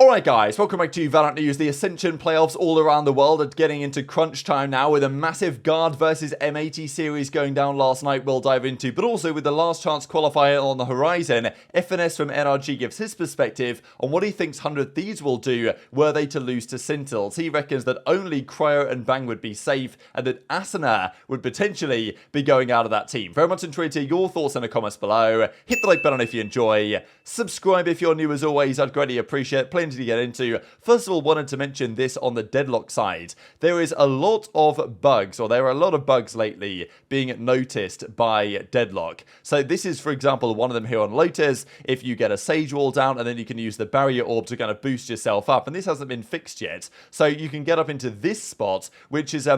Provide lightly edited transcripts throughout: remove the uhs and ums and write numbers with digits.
Alright guys, welcome back to VALORANT News. The Ascension playoffs all around the world are getting into crunch time now with a massive Guard versus M80 series going down last night we'll dive into, but also with the last chance qualifier on the horizon. FNS from NRG gives his perspective on what he thinks 100 Thieves will do were they to lose to Sentinels. He reckons that only Cryo and Bang would be safe and that Asuna would potentially be going out of that team. Very much intrigued to hear your thoughts in the comments below. Hit the like button if you enjoy. Subscribe if you're new as always, I'd greatly appreciate it. Plenty to get into. First of all, wanted to mention this on the Deadlock side. There is a lot of bugs, or there are a lot of bugs lately being noticed by Deadlock. So this is, for example, one of them here on Lotus. If you get a Sage Wall down and then you can use the barrier orb to kind of boost yourself up, and this hasn't been fixed yet. So you can get up into this spot, which is,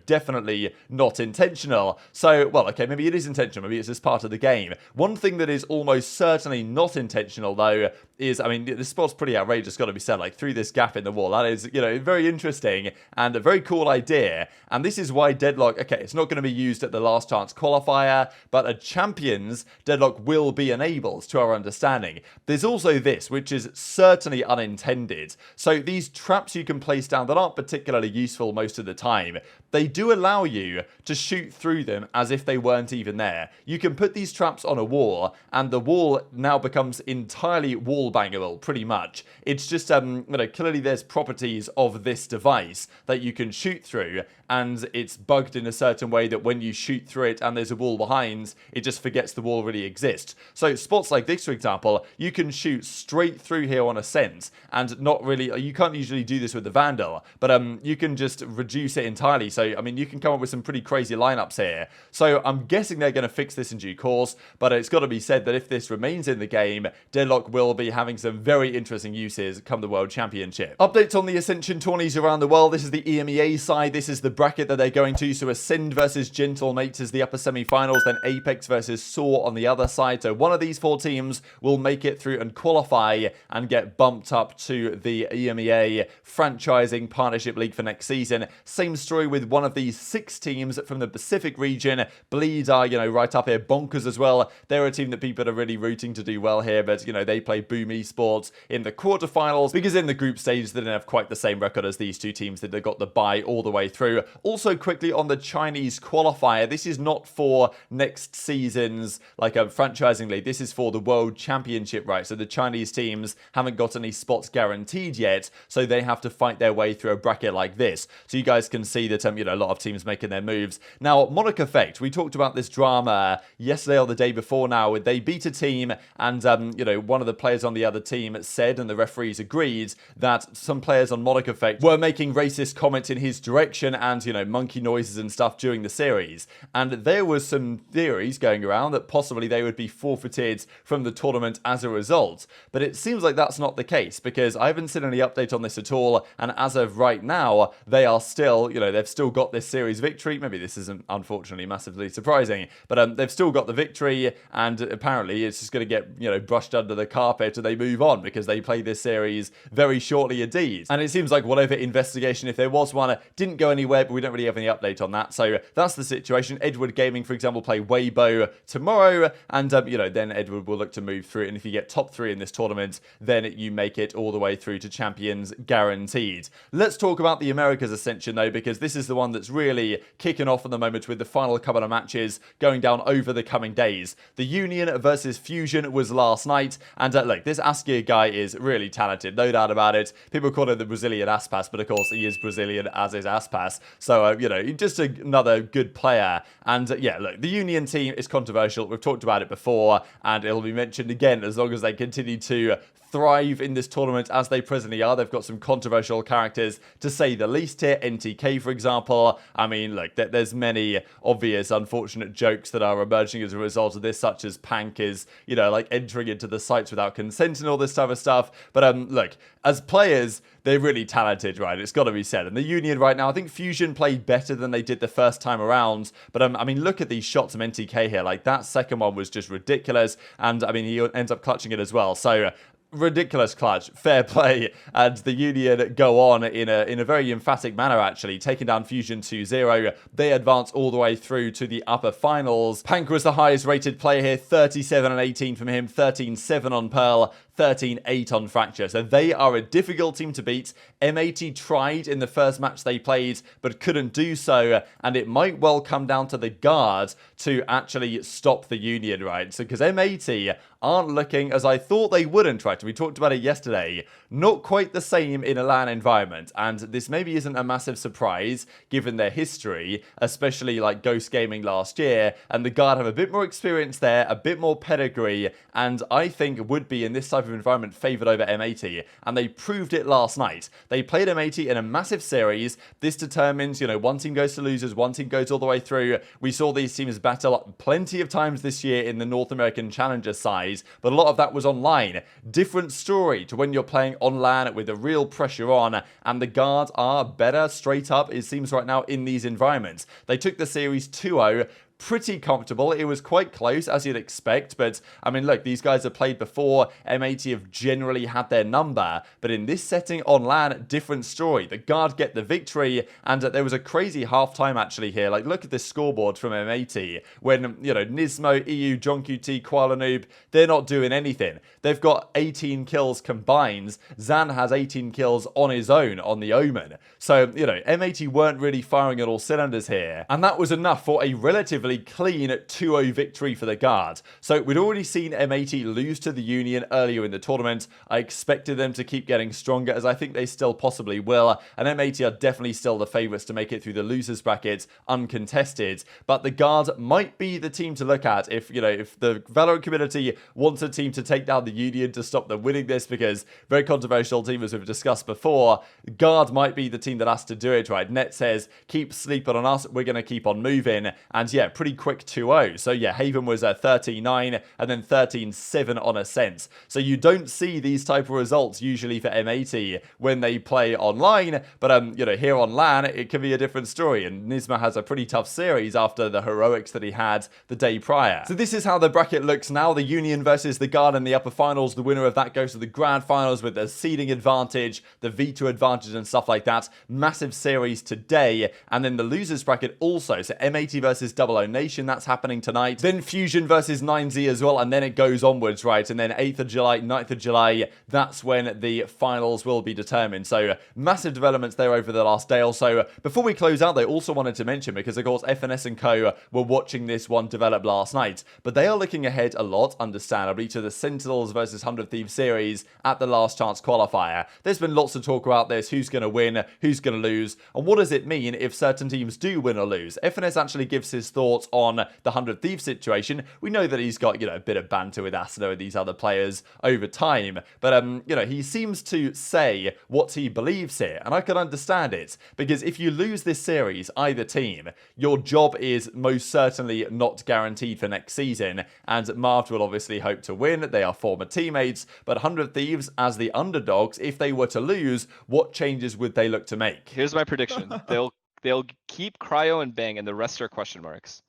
definitely not intentional. So, well, okay, maybe it is intentional. Maybe it's just part of the game. One thing that is almost certainly not intentional, though, is, I mean, this spot's pretty outrageous, got to be said, like through this gap in the wall. That is, very interesting and a very cool idea. And this is why Deadlock, okay, it's not going to be used at the last chance qualifier, but at Champions, Deadlock will be enabled, to our understanding. There's also this, which is certainly unintended. So these traps you can place down that aren't particularly useful most of the time, they do allow you to shoot through them as if they weren't even there. You can put these traps on a wall, and the wall now becomes entirely wall bangable, pretty much. It's just, clearly there's properties of this device that you can shoot through, and it's bugged in a certain way that when you shoot through it and there's a wall behind, it just forgets the wall really exists. So spots like this, for example, you can shoot straight through here on Ascent, and not really, you can't usually do this with the Vandal, but you can just reduce it entirely. So, I mean, you can come up with some pretty crazy lineups here. So I'm guessing they're going to fix this in due course, but it's got to be said that if this remains in the game, Deadlock will be having some very interesting uses come the World Championship. Updates on the Ascension tourneys around the world. This is the EMEA side. This is the bracket that they're going to. So Ascend versus Gentlemates is the upper semi-finals, then Apex versus Saw on the other side. So one of these four teams will make it through and qualify and get bumped up to the EMEA Franchising Partnership League for next season. Same story with one of these 6 teams from the Pacific region. Bleed are, right up here. Bonkers as well. They're a team that people are really rooting to do well here, but, they play Boom Esports in the quarterfinals because in the group stage they didn't have quite the same record as these two teams that they got the bye all the way through. Also, quickly on the Chinese qualifier, this is not for next season's franchising league. This is for the World Championship, right? So the Chinese teams haven't got any spots guaranteed yet, so they have to fight their way through a bracket like this. So you guys can see that a lot of teams making their moves. Now, Monarch Effect, we talked about this drama yesterday or the day before now. They beat a team and, one of the players on the other team said, and the referees agreed, that some players on Monarch Effect were making racist comments in his direction and, monkey noises and stuff during the series. And there was some theories going around that possibly they would be forfeited from the tournament as a result. But it seems like that's not the case because I haven't seen any update on this at all. And as of right now, they are still, they've still got this series victory. Maybe this isn't unfortunately massively surprising, but they've still got the victory, and apparently it's just going to get, brushed under the carpet and they move on because they play this series very shortly indeed. And it seems like whatever investigation, if there was one, didn't go anywhere, but we don't really have any update on that. So that's the situation. Edward Gaming, for example, play Weibo tomorrow, and, then Edward will look to move through. And if you get top 3 in this tournament, then you make it all the way through to Champions guaranteed. Let's talk about the Americas Ascension, though, because this is the one that's really kicking off at the moment with the final couple of matches going down over the coming days. The Union versus Fusion was last night, and look, this Askia guy is really talented, no doubt about it. People call him the Brazilian Aspas, but of course he is Brazilian, as is Aspas. So, just another good player. And look, the Union team is controversial. We've talked about it before, and it'll be mentioned again as long as they continue to thrive in this tournament as they presently are. They've got some controversial characters, to say the least here. NTK, for example. I mean, look, there's many obvious unfortunate jokes that are emerging as a result of this, such as Pank is, entering into the sites without consent and all this type of stuff. But look, as players, they're really talented, right? It's got to be said. And the Union right now, I think Fusion played better than they did the first time around. But, I mean, look at these shots from NTK here. That second one was just ridiculous. And, I mean, he ends up clutching it as well. So, ridiculous clutch, fair play, and the Union go on in a very emphatic manner, actually, taking down Fusion 2-0. They advance all the way through to the upper finals. Pank was the highest rated player here, 37 and 18 from him, 13-7 on Pearl, 13-8 on Fracture. So they are a difficult team to beat. M80 tried in the first match they played, but couldn't do so, and it might well come down to the Guard to actually stop the Union, right? So because M80 aren't looking as I thought they wouldn't, right? We talked about it yesterday. Not quite the same in a LAN environment, and this maybe isn't a massive surprise given their history, especially like Ghost Gaming last year, and the Guard have a bit more experience there, a bit more pedigree, and I think would be in this type of environment favored over M80, and they proved it last night. They played M80 in a massive series. This determines, you know, one team goes to losers, one team goes all the way through. We saw these teams battle up plenty of times this year in the North American Challenger side, but a lot of that was online. Different story to when you're playing on LAN with the real pressure on, and the Guard are better straight up, it seems right now, in these environments. They took the series 2-0. Pretty comfortable. It was quite close, as you'd expect, but I mean, look, these guys have played before. M80 have generally had their number, but in this setting on LAN, different story. The Guard get the victory, and there was a crazy halftime actually here. Like, look at this scoreboard from M80 when, you know, Nismo, EU, JonQT, Kuala Noob, they're not doing anything. They've got 18 kills combined. Zan has 18 kills on his own on the Omen. So, you know, M80 weren't really firing at all cylinders here, and that was enough for a relatively clean 2-0 victory for the Guard. So we'd already seen M80 lose to the Union earlier in the tournament. I expected them to keep getting stronger, as I think they still possibly will, and M80 are definitely still the favourites to make it through the losers bracket uncontested. But the Guard might be the team to look at if, you know, if the Valorant community wants a team to take down the Union to stop them winning this, because very controversial team, as we've discussed before. Guard might be the team that has to do it, right? Net says, keep sleeping on us, we're going to keep on moving, and yeah, pretty quick 2-0. So yeah, Haven was 13-9 and then 13-7 on Ascent. So you don't see these type of results usually for M80 when they play online, but you know, here on LAN it can be a different story, and Nisma has a pretty tough series after the heroics that he had the day prior. So this is how the bracket looks now. The Union versus the Guard in the upper finals. The winner of that goes to the grand finals with the seeding advantage, the V2 advantage and stuff like that. Massive series today, and then the losers bracket also. So M80 versus 00 Nation, that's happening tonight. Then Fusion versus 9Z as well, and then it goes onwards, right? And then 8th of July, 9th of July, that's when the finals will be determined. So massive developments there over the last day or so. Before we close out, they also wanted to mention, because of course FNS and Co were watching this one develop last night, but they are looking ahead a lot, understandably, to the Sentinels versus 100 Thieves series at the last chance qualifier. There's been lots of talk about this, who's going to win, who's going to lose, and what does it mean if certain teams do win or lose. FNS actually gives his thoughts on the 100 Thieves situation. We know that he's got, you know, a bit of banter with Asuna and these other players over time, but you know, he seems to say what he believes here, and I can understand it, because if you lose this series, either team, your job is most certainly not guaranteed for next season, and Marv will obviously hope to win. They are former teammates, but 100 Thieves as the underdogs, if they were to lose, what changes would they look to make? Here's my prediction. They'll keep Cryo and Bang, and the rest are question marks.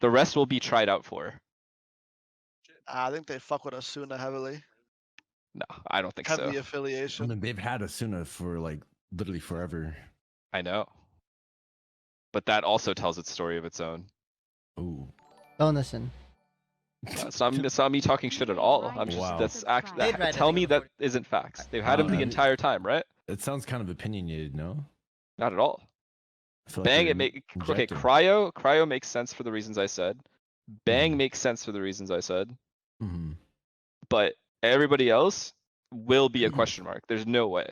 The rest will be tried out for. I think they fuck with Asuna heavily. No, I don't think Heavy so. affiliation. I mean, they've had Asuna for like literally forever. I know. But that also tells its story of its own. Ooh. Don't listen. It's not me talking shit at all. I'm just Wow. tell me that isn't facts. They've had him the entire time, right? It sounds kind of opinionated, no? Not at all. I feel like Bang, they're it make okay. injecting. Cryo makes sense for the reasons I said. Bang makes sense for the reasons I said. Mm-hmm. But everybody else will be a question mark. There's no way.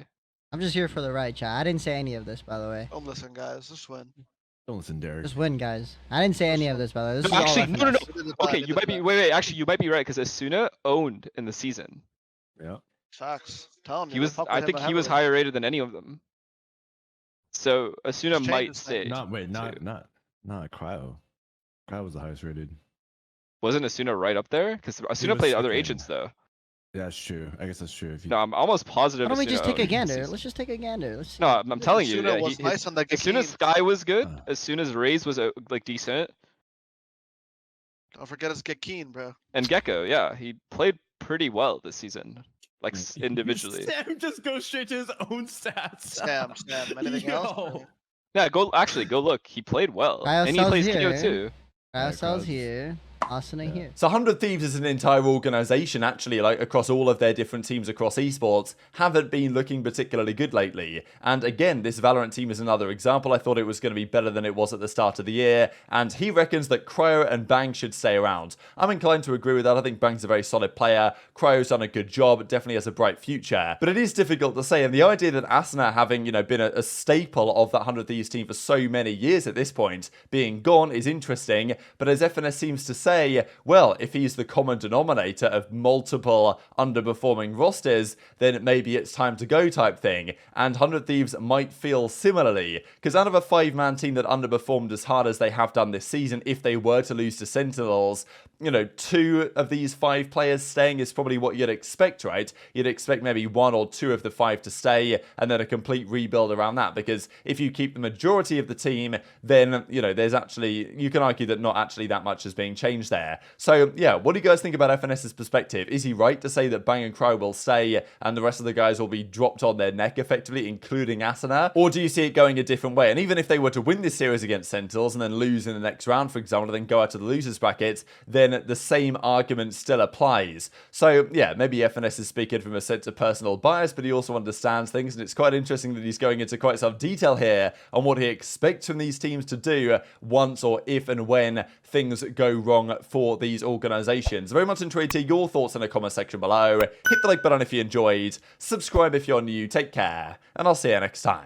I'm just here for the right, chat. I didn't say any of this, by the way. Don't listen, guys. Just win. Don't listen, Derek. Just win, guys. I didn't say any of this, by the way. This is all Actually, no. FNS. Okay, you might be wait. Actually, you might be right, because Asuna owned in the season. Yeah. Facts. Telling you. He was. I think he was higher rated than any of them. So Asuna Just might change his stay. name. Not Cryo. Cryo was the highest rated. Wasn't Asuna right up there? Because Asuna was played other second. agents though. Yeah, that's true. I guess that's true. If you... No, I'm almost positive. Why don't we Asuna just take a owned in the gander? season. Let's just take a gander. Let's see. No, I'm telling you. Asuna Yeah, was nice on the as soon as game. Sky was good, as soon as Raze was like decent, Don't forget us get keen, bro. and Gecko, yeah, he played pretty well this season, like individually. Sam just goes straight to his own stats. Sam. Anything else? bro? Yeah, go look. He played well, Cryo and he Cell's plays here. KO too. Cryocel's Cryo's- here. Asuna here. So 100 Thieves as an entire organization, actually, like across all of their different teams across esports, haven't been looking particularly good lately. And again, this Valorant team is another example. I thought it was going to be better than it was at the start of the year, and he reckons that Cryo and Bang should stay around. I'm inclined to agree with that. I think Bang's a very solid player. Cryo's done a good job, definitely has a bright future. But it is difficult to say, and the idea that Asuna, having, you know, been a staple of that 100 Thieves team for so many years at this point, being gone is interesting. But as FNS seems to say, well, if he's the common denominator of multiple underperforming rosters, then maybe it's time to go type thing. And 100 Thieves might feel similarly, because out of a 5-man team that underperformed as hard as they have done this season, if they were to lose to Sentinels, you know, 2 of these 5 players staying is probably what you'd expect, right? You'd expect maybe 1 or 2 of the 5 to stay, and then a complete rebuild around that, because if you keep the majority of the team, then, you know, there's actually, you can argue that not actually that much is being changed there. So, yeah, what do you guys think about FNS's perspective? Is he right to say that Bang and Cryo will stay, and the rest of the guys will be dropped on their neck, effectively, including Asuna? Or do you see it going a different way? And even if they were to win this series against Sentinels, and then lose in the next round, for example, and then go out to the losers bracket, then the same argument still applies. So, yeah, maybe FNS is speaking from a sense of personal bias, but he also understands things, and it's quite interesting that he's going into quite some detail here on what he expects from these teams to do once or if and when things go wrong for these organizations. Very much enjoyed to hear your thoughts in the comment section below. Hit the like button if you enjoyed, subscribe if you're new, take care, and I'll see you next time.